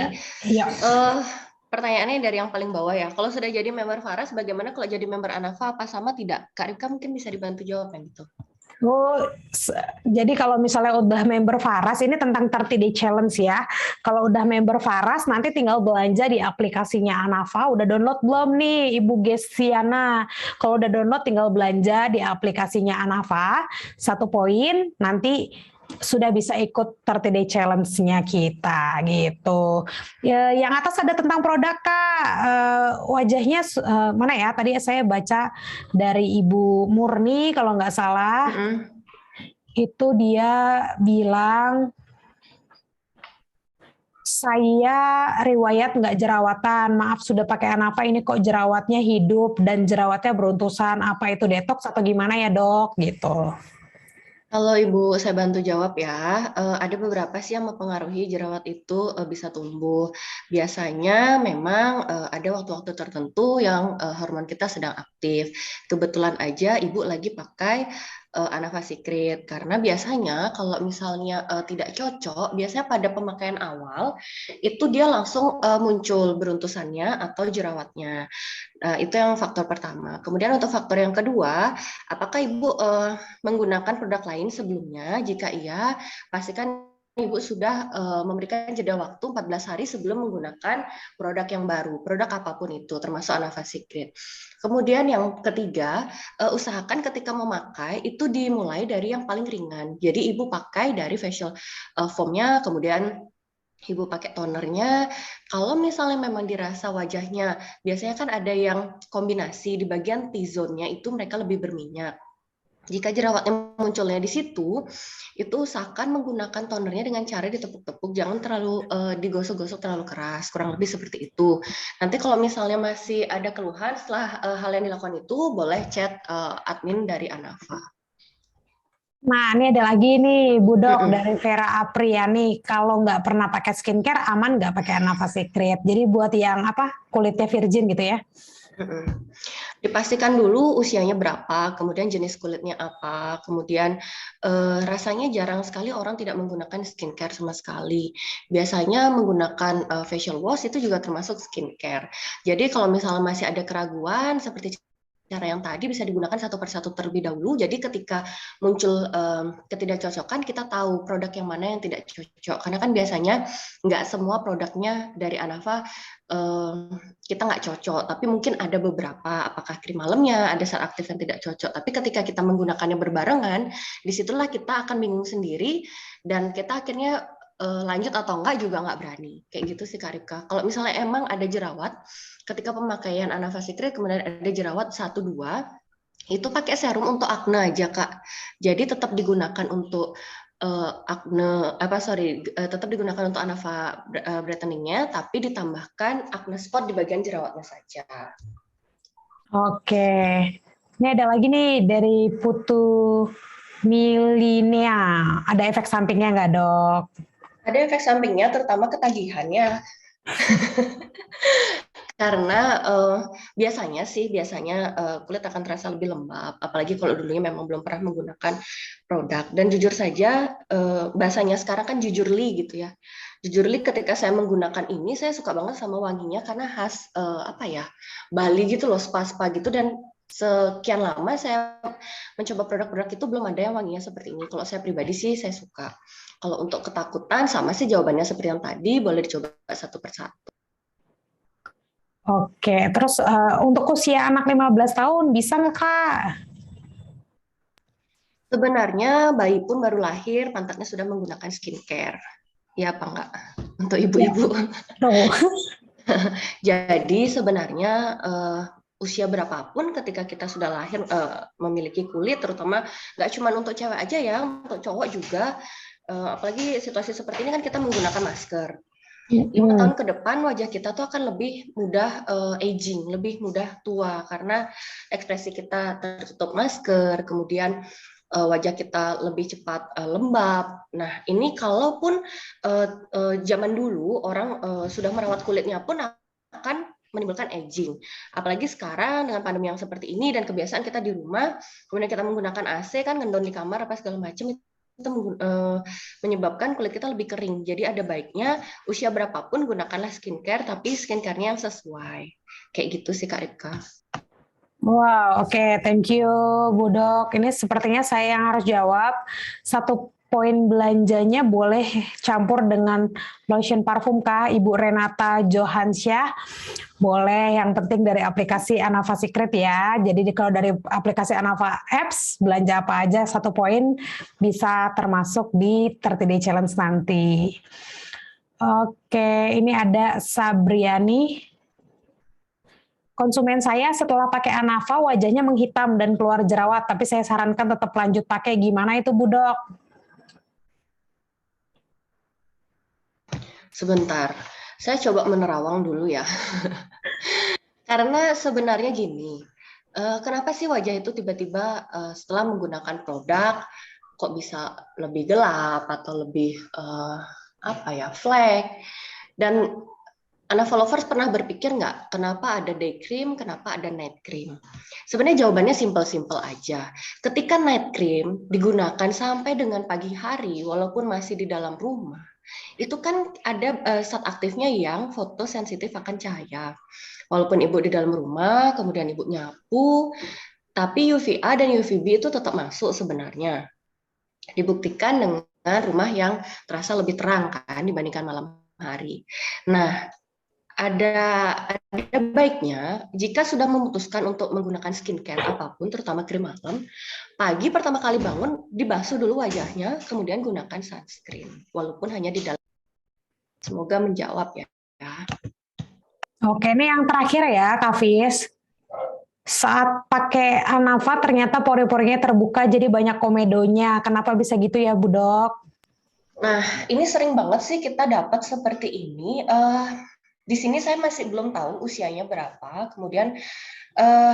Ya, Iya. eh pertanyaannya dari yang paling bawah ya. Kalau sudah jadi member Faras, bagaimana kalau jadi member Anafa? Apa sama tidak? Kak Rifka mungkin bisa dibantu jawab yang gitu. Oh, jadi kalau misalnya udah member Faras, ini tentang 30 Day Challenge ya. Kalau udah member Faras, nanti tinggal belanja di aplikasinya Anafa. Udah download belum nih, Ibu Gesiana? Kalau udah download, tinggal belanja di aplikasinya Anafa. 1 poin, nanti sudah bisa ikut 30 Day Challenge-nya kita gitu. Ya, yang atas ada tentang produk Kak. Wajahnya mana ya? Tadi saya baca dari Ibu Murni kalau nggak salah. Mm-mm. Itu dia bilang saya riwayat nggak jerawatan, maaf sudah pakai Anafa ini kok jerawatnya hidup dan jerawatnya beruntusan, apa itu detox atau gimana ya dok gitu. Kalau Ibu saya bantu jawab ya, ada beberapa sih yang mempengaruhi jerawat itu bisa tumbuh. Biasanya memang ada waktu-waktu tertentu yang hormon kita sedang aktif. Kebetulan aja Ibu lagi pakai Anava Secret karena biasanya kalau misalnya tidak cocok, biasanya pada pemakaian awal itu dia langsung muncul beruntusannya atau jerawatnya. Itu yang faktor pertama. Kemudian untuk faktor yang kedua, apakah Ibu menggunakan produk lain sebelumnya? Jika iya, pastikan Ibu sudah memberikan jeda waktu 14 hari sebelum menggunakan produk yang baru, produk apapun itu, termasuk Anava Secret. Kemudian yang ketiga, usahakan ketika memakai itu dimulai dari yang paling ringan. Jadi Ibu pakai dari facial foamnya, kemudian Ibu pakai tonernya. Kalau misalnya memang dirasa wajahnya, biasanya kan ada yang kombinasi di bagian T-zone-nya itu mereka lebih berminyak. Jika jerawatnya munculnya di situ, itu usahakan menggunakan tonernya dengan cara ditepuk-tepuk, jangan terlalu digosok-gosok terlalu keras, kurang lebih seperti itu. Nanti kalau misalnya masih ada keluhan setelah hal yang dilakukan itu, boleh chat admin dari Anafa. Nah, ini ada lagi nih, Budok Mm-mm. dari Vera Apriani. Kalau nggak pernah pakai skincare, aman nggak pakai Anafa Secret? Jadi buat yang apa kulitnya virgin gitu ya? Mm-mm. Dipastikan dulu usianya berapa, kemudian jenis kulitnya apa, kemudian rasanya jarang sekali orang tidak menggunakan skincare sama sekali. Biasanya menggunakan facial wash itu juga termasuk skincare. Jadi kalau misalnya masih ada keraguan seperti cara yang tadi bisa digunakan satu persatu terlebih dahulu. Jadi ketika muncul ketidakcocokan, kita tahu produk yang mana yang tidak cocok. Karena kan biasanya nggak semua produknya dari Anava kita nggak cocok, tapi mungkin ada beberapa, apakah krim malamnya, ada zat aktif yang tidak cocok. Tapi ketika kita menggunakannya berbarengan, disitulah kita akan bingung sendiri, dan kita akhirnya lanjut atau enggak juga nggak berani. Kayak gitu sih Kak Ripka. Kalau misalnya emang ada jerawat, ketika pemakaian Anava Secret, kemudian ada jerawat 1-2, itu pakai serum untuk acne aja Kak. Jadi tetap digunakan untuk acne tetap digunakan untuk Anava brightening-nya, tapi ditambahkan acne spot di bagian jerawatnya saja. Oke. Ini ada lagi nih dari Putu Milinia. Ada efek sampingnya nggak dok? Ada efek sampingnya, terutama ketagihannya. Karena biasanya kulit akan terasa lebih lembab, apalagi kalau dulunya memang belum pernah menggunakan produk. Dan jujur saja, bahasanya sekarang kan jujurly gitu ya. Jujurly ketika saya menggunakan ini, saya suka banget sama wanginya karena khas apa ya, Bali gitu loh, spa-spa gitu. Dan sekian lama saya mencoba produk-produk itu belum ada yang wanginya seperti ini. Kalau saya pribadi sih saya suka. Kalau untuk ketakutan sama sih jawabannya seperti yang tadi, boleh dicoba satu persatu. Oke, terus untuk usia anak 15 tahun bisa nggak Kak? Sebenarnya bayi pun baru lahir, pantatnya sudah menggunakan skincare. Ya apa enggak? Untuk Ya, ibu-ibu. no. Jadi sebenarnya usia berapapun ketika kita sudah lahir memiliki kulit, terutama nggak cuma untuk cewek aja ya, untuk cowok juga. Apalagi situasi seperti ini kan kita menggunakan masker. 5 tahun ke depan wajah kita tuh akan lebih mudah aging, lebih mudah tua karena ekspresi kita tertutup masker, kemudian wajah kita lebih cepat lembab. Nah, ini kalaupun zaman dulu orang sudah merawat kulitnya pun akan menimbulkan aging. Apalagi sekarang dengan pandemi yang seperti ini dan kebiasaan kita di rumah, kemudian kita menggunakan AC kan, ngendon di kamar apa segala macam, itu menyebabkan kulit kita lebih kering. Jadi ada baiknya usia berapapun gunakanlah skincare, tapi skincare-nya yang sesuai. Kayak gitu sih Kak Ripka. Wow, oke, thank you Bu Dok. Ini sepertinya saya yang harus jawab. Satu poin belanjanya boleh campur dengan lotion parfum kah, Ibu Renata Johansyah? Boleh, yang penting dari aplikasi Anava Secret ya. Jadi kalau dari aplikasi Anava Apps, belanja apa aja satu poin bisa termasuk di 30 Day Challenge nanti. Oke, ini ada Sabriani. Konsumen saya setelah pakai Anava wajahnya menghitam dan keluar jerawat, tapi saya sarankan tetap lanjut pakai. Gimana itu Bu Dok? Sebentar, saya coba menerawang dulu ya. Karena sebenarnya gini, kenapa sih wajah itu tiba-tiba setelah menggunakan produk kok bisa lebih gelap atau lebih flek? Dan Anava lovers pernah berpikir nggak kenapa ada day cream, kenapa ada night cream? Sebenarnya jawabannya simpel-simpel aja. Ketika night cream digunakan sampai dengan pagi hari, walaupun masih di dalam rumah, itu kan ada zat aktifnya yang fotosensitif akan cahaya. Walaupun ibu di dalam rumah, kemudian ibu nyapu, tapi UVA dan UVB itu tetap masuk sebenarnya. Dibuktikan dengan rumah yang terasa lebih terang kan dibandingkan malam hari. Nah, ada baiknya jika sudah memutuskan untuk menggunakan skincare apapun, terutama krim malam, pagi pertama kali bangun dibasuh dulu wajahnya, kemudian gunakan sunscreen, walaupun hanya di dalam. Semoga menjawab ya. Oke, ini yang terakhir ya, Kak Fis. Saat pakai Anava ternyata pori-porinya terbuka jadi banyak komedonya. Kenapa bisa gitu ya, Bu Dok? Nah, ini sering banget sih kita dapat seperti ini. Di sini saya masih belum tahu usianya berapa, kemudian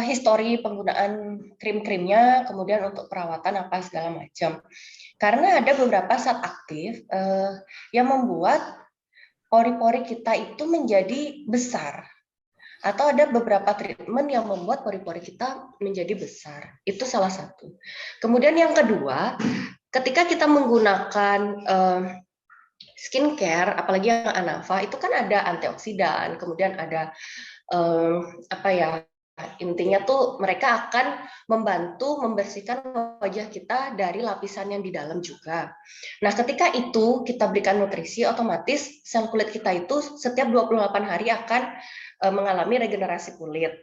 histori penggunaan krim-krimnya, kemudian untuk perawatan apa segala macam. Karena ada beberapa zat aktif yang membuat pori-pori kita itu menjadi besar. Atau ada beberapa treatment yang membuat pori-pori kita menjadi besar. Itu salah satu. Kemudian yang kedua, ketika kita menggunakan skincare, apalagi yang Anava, itu kan ada antioksidan, kemudian ada intinya tuh mereka akan membantu membersihkan wajah kita dari lapisan yang di dalam juga. Nah, ketika itu kita berikan nutrisi, otomatis sel kulit kita itu setiap 28 hari akan mengalami regenerasi kulit.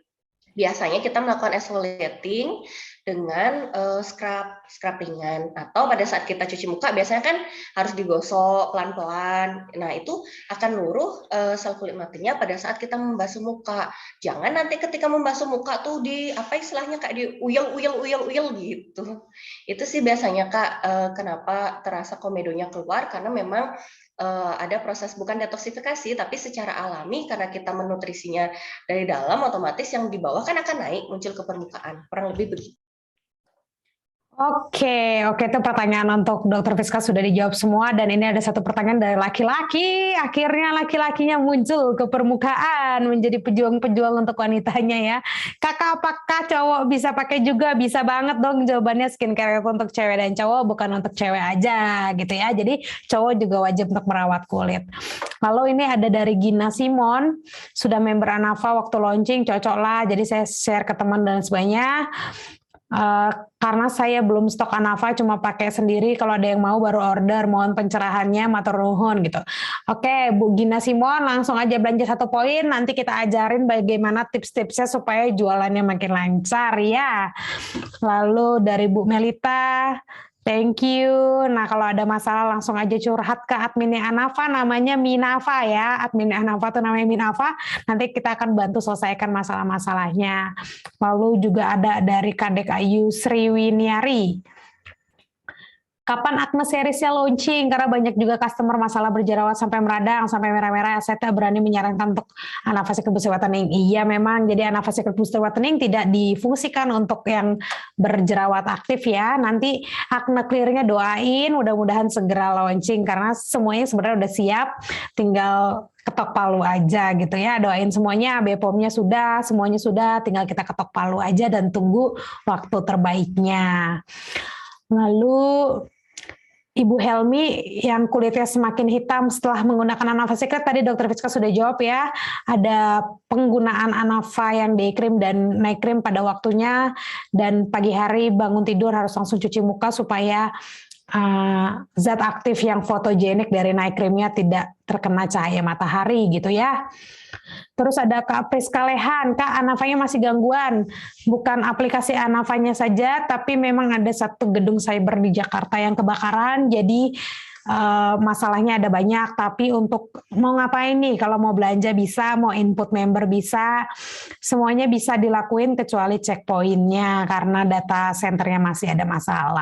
Biasanya kita melakukan exfoliating dengan scrub ringan, atau pada saat kita cuci muka biasanya kan harus digosok pelan-pelan. Nah, itu akan luruh sel kulit matinya pada saat kita membasuh muka. Jangan nanti ketika membasuh muka tuh istilahnya Kak, di uyel gitu. Itu sih biasanya Kak, kenapa terasa komedonya keluar, karena memang ada proses bukan detoksifikasi, tapi secara alami karena kita menutrisinya dari dalam, otomatis yang di bawah kan akan naik, muncul ke permukaan, kurang lebih begitu. Oke, itu pertanyaan untuk Dokter Fiska sudah dijawab semua, dan ini ada satu pertanyaan dari laki-laki. Akhirnya laki-lakinya muncul ke permukaan menjadi pejuang-pejuang untuk wanitanya ya. Kakak, apakah cowok bisa pakai juga? Bisa banget dong, jawabannya skincare itu untuk cewek dan cowok, bukan untuk cewek aja gitu ya. Jadi cowok juga wajib untuk merawat kulit. Lalu ini ada dari Gina Simon, sudah member Anava waktu launching, cocok lah. Jadi saya share ke teman dan sebagainya. Karena saya belum stok Anava, cuma pakai sendiri, kalau ada yang mau baru order, mohon pencerahannya, matur nuhun gitu. Oke, Bu Gina Simon, langsung aja belanja satu poin, nanti kita ajarin bagaimana tips-tipsnya supaya jualannya makin lancar ya. Lalu dari Bu Melita, thank you. Nah, kalau ada masalah langsung aja curhat ke adminnya Anava, namanya Minava ya. Adminnya Anava tuh namanya Minava. Nanti kita akan bantu selesaikan masalah-masalahnya. Lalu juga ada dari Kadek Ayu Sriwiniari. Kapan Acne Series-nya launching? Karena banyak juga customer masalah berjerawat sampai meradang, sampai merah-merah. Saya tak berani menyarankan untuk Anava Secret Booster Whitening. Iya memang, jadi Anava Secret Booster Whitening tidak difungsikan untuk yang berjerawat aktif ya. Nanti acne clear-nya doain, mudah-mudahan segera launching. Karena semuanya sebenarnya udah siap, tinggal ketok palu aja gitu ya. Doain semuanya, BPOM-nya sudah, semuanya sudah, tinggal kita ketok palu aja dan tunggu waktu terbaiknya. Lalu Ibu Helmi yang kulitnya semakin hitam setelah menggunakan Anava Secret, tadi Dokter Fiska sudah jawab ya, ada penggunaan Anava yang day cream dan night cream pada waktunya, dan pagi hari bangun tidur harus langsung cuci muka supaya zat aktif yang fotogenik dari night creamnya tidak terkena cahaya matahari gitu ya. Terus ada Kak Priska Lehan, Kak Anavanya masih gangguan, bukan aplikasi Anavanya saja, tapi memang ada satu gedung cyber di Jakarta yang kebakaran, jadi masalahnya ada banyak, tapi untuk mau ngapain nih, kalau mau belanja bisa, mau input member bisa, semuanya bisa dilakuin kecuali checkpointnya, karena data centernya masih ada masalah.